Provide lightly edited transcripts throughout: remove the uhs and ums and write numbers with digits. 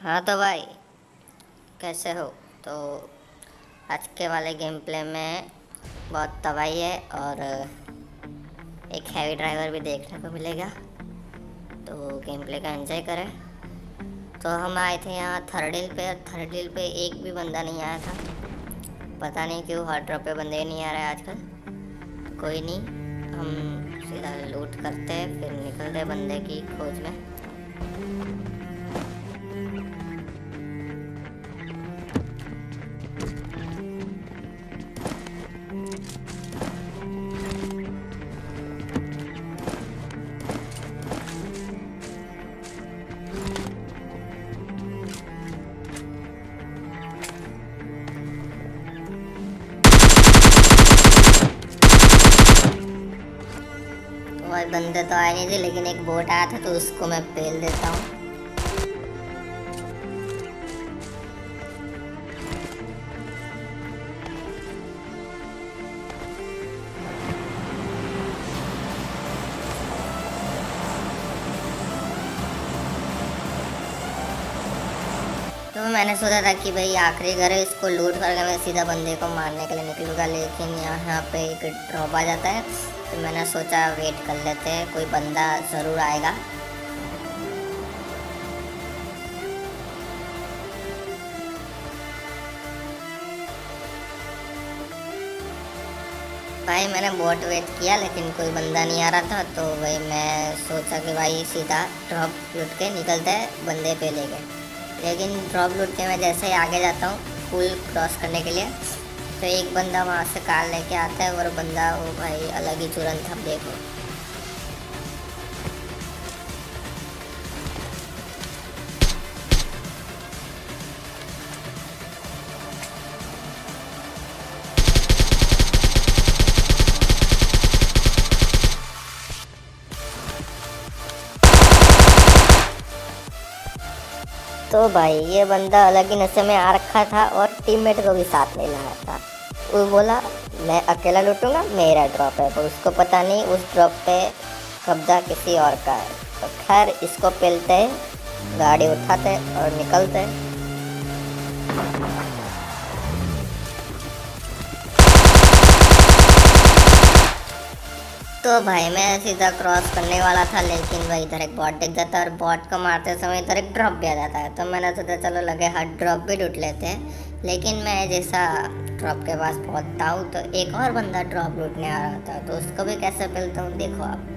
हाँ तो भाई, कैसे हो? तो आज के वाले गेम प्ले में बहुत तबाही है और एक हैवी ड्राइवर भी देखने को मिलेगा। तो गेम प्ले का एंजॉय करें। तो हम आए थे यहाँ थर्ड हिल पे। थर्ड हिल पे एक भी बंदा नहीं आया था। पता नहीं क्यों हर ड्रॉप पे बंदे नहीं आ रहे आजकल। कोई नहीं, हम सीधा लूट करते हैं फिर निकलते बंदे की खोज में। तो भाई बंदे तो आए नहीं थे, लेकिन एक बोट आया था तो उसको मैं पेल देता हूँ। तो मैंने सोचा था कि भाई आखिरी घर है, इसको लूट करके मैं सीधा बंदे को मारने के लिए निकलूँगा, लेकिन यहाँ पे एक ड्रॉप आ जाता है। तो मैंने सोचा वेट कर लेते हैं, कोई बंदा ज़रूर आएगा। भाई मैंने बहुत वेट किया लेकिन कोई बंदा नहीं आ रहा था, तो भाई मैं सोचा कि भाई सीधा ड्रॉप लूट के निकलते हैं बंदे पे लेके। लेकिन ड्रॉप लूट के मैं जैसे ही आगे जाता हूँ पुल क्रॉस करने के लिए, तो एक बंदा वहाँ से कार लेके आता है और बंदा वो भाई अलग ही तुरंत था, देखो। तो भाई ये बंदा अलग ही नशे में आ रखा था और टीममेट को भी साथ में लाया था। वो बोला मैं अकेला लूटूंगा, मेरा ड्रॉप है। तो उसको पता नहीं उस ड्रॉप पे कब्जा किसी और का है। तो खैर इसको पेलते, गाड़ी उठाते और निकलते। तो भाई मैं सीधा क्रॉस करने वाला था, लेकिन भाई इधर एक बॉट दिख जाता है और बॉट को मारते समय इधर एक ड्रॉप भी आ जाता है। तो मैंने सोचा चलो लगे हाथ ड्रॉप भी लूट लेते हैं। लेकिन मैं जैसा ड्रॉप के पास पहुंचता हूँ तो एक और बंदा ड्रॉप लूटने आ रहा था, तो उसको भी कैसे पेलता हूँ देखो आप।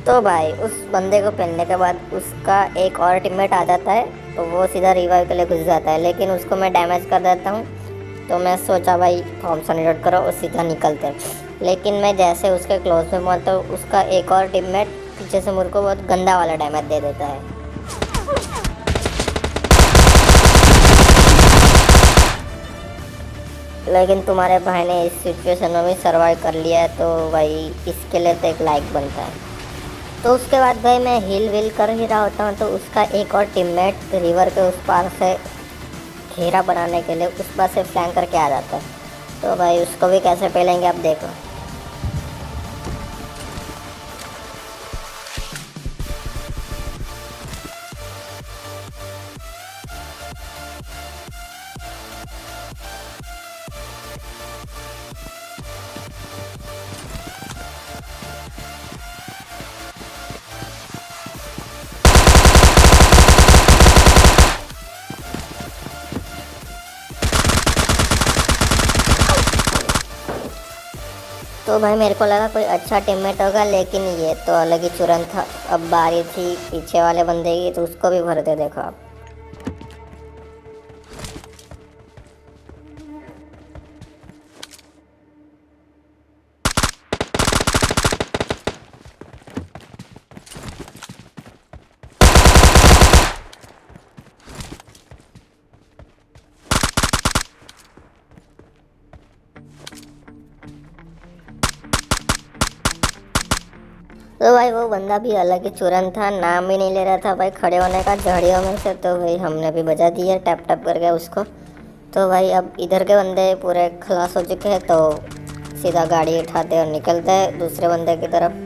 तो भाई उस बंदे को पेलने के बाद उसका एक और टीममेट आ जाता है, तो वो सीधा रिवाइव के लिए घुस जाता है, लेकिन उसको मैं डैमेज कर देता हूँ। तो मैं सोचा भाई थॉमसन रिलोड करो और सीधा निकलते हैं। लेकिन मैं जैसे उसके क्लोज में पहुँचता हूँ, उसका एक और टीममेट पीछे से मुझको बहुत गंदा वाला डैमेज दे देता है। लेकिन तुम्हारे भाई ने इस सिचुएशन में भी सर्वाइव कर लिया है, तो भाई इसके लिए तो एक लाइक बनता है। तो उसके बाद भाई मैं हिल विल कर ही रहा होता हूँ, तो उसका एक और टीममेट रिवर के उस पार से घेरा बनाने के लिए उस पार से फ्लैंक करके आ जाता है। तो भाई उसको भी कैसे पेलेंगे आप देखो। तो भाई मेरे को लगा कोई अच्छा टीममेट होगा, लेकिन ये तो अलग ही चुरन था। अब बारी थी पीछे वाले बंदे की, तो उसको भी भरते देखो आप। तो भाई वो बंदा भी अलग ही चुरन था, नाम भी नहीं ले रहा था भाई खड़े होने का झाड़ियों में से। तो भाई हमने भी बजा दिया टैप टैप करके उसको। तो भाई अब इधर के बंदे पूरे खलास हो चुके हैं, तो सीधा गाड़ी उठाते और निकलते हैं दूसरे बंदे की तरफ।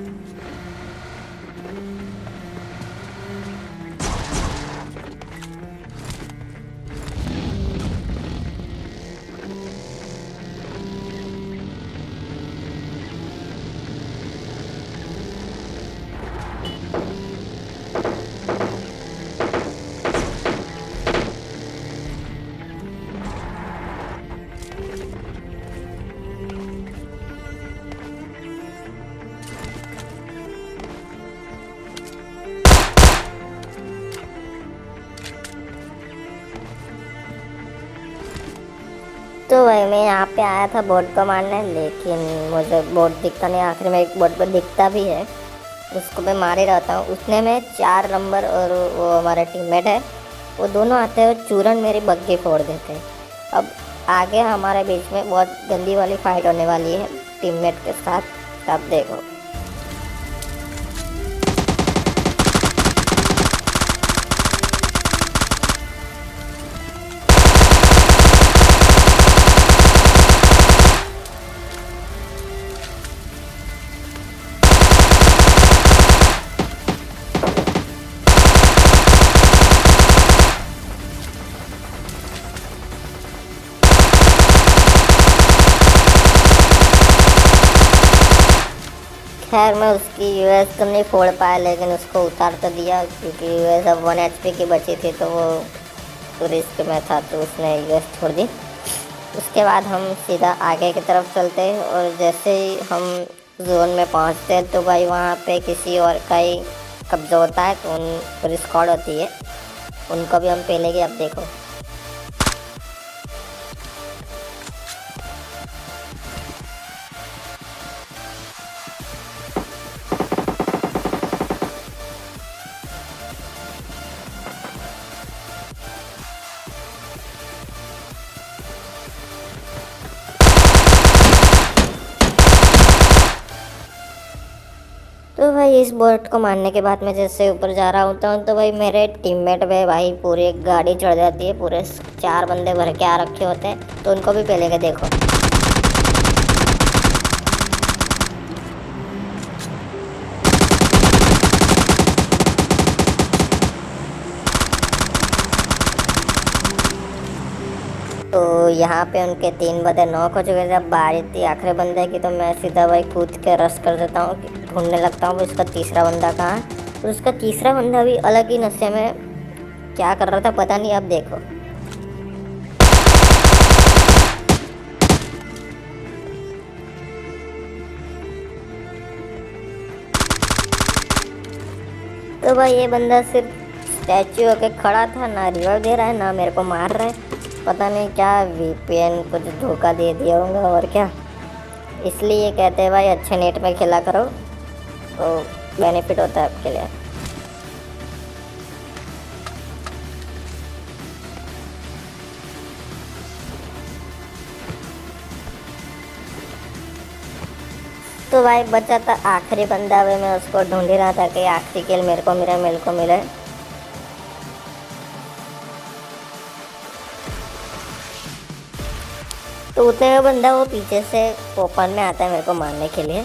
तो भाई मैं यहाँ पे आया था बोट को मारने, लेकिन मुझे बोट दिखता नहीं। आखिर में एक बोट को दिखता भी है, उसको मैं मार ही रहता हूँ। उसने में 4 नंबर और वो हमारा टीममेट है, वो दोनों आते हैं चूरन मेरी बग्गी फोड़ देते हैं। अब आगे हमारे बीच में बहुत गंदी वाली फाइट होने वाली है टीममेट के साथ, आप देखो। खैर मैं उसकी यूएस तो नहीं फोड़ पाया, लेकिन उसको उतार तो दिया, क्योंकि यूएस अब 1 HP की बची थी, तो वो रिस्क में था, तो उसने यूएस छोड़ दी। उसके बाद हम सीधा आगे की तरफ चलते हैं, और जैसे ही हम जोन में पहुंचते हैं तो भाई वहाँ पे किसी और का ही कब्जा होता है, तो उन पूरी स्क्वाड होती है, उनको भी हम पहले अब देखो। तो भाई इस बोट को मारने के बाद मैं जैसे ऊपर जा रहा होता हूँ, तो भाई मेरे टीममेट में भाई पूरी एक गाड़ी चढ़ जाती है, पूरे 4 बंदे भर के आ रखे होते हैं, तो उनको भी पहले के देखो। तो यहाँ पे उनके 3 बंदे नॉक हो चुके थे। अब बारी थी आखिरी बंदे की, तो मैं सीधा भाई कूद के रश कर देता हूँ, ढूंढने लगता हूँ उसका तीसरा बंदा कहाँ है। तो उसका तीसरा बंदा भी अलग ही नशे में क्या कर रहा था पता नहीं, अब देखो। तो भाई ये बंदा सिर्फ स्टैचू होके खड़ा था, ना रिवाइव दे रहा है ना मेरे को मार रहा है, पता नहीं क्या VPN कुछ धोखा दे दिया होगा और क्या। इसलिए कहते हैं भाई अच्छे नेट में खेला करो, तो बेनिफिट होता है आपके लिए। तो भाई बचा था आखिरी बंदा, वे मैं उसको ढूंढ ही रहा था कि आखिरी किल मेरे को मिले। तो उतने में बंदा वो पीछे से ओपन में आता है मेरे को मारने के लिए,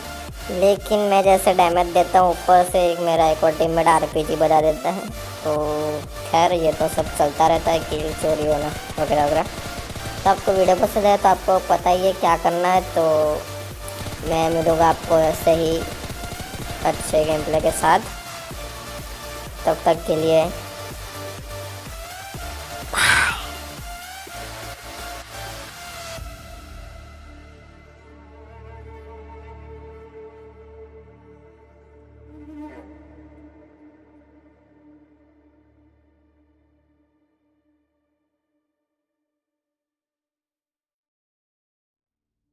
लेकिन मैं जैसे डैमेज देता हूँ ऊपर से मेरा एक और टीममेट RPG बजा देता है। तो खैर ये तो सब चलता रहता है, किल चोरी होना वगैरह वगैरह। तो आपको वीडियो पसंद है तो आपको पता ही है क्या करना है, तो मैं मिलूँगा आपको ऐसे ही अच्छे गेम प्ले के साथ। तब तक के लिए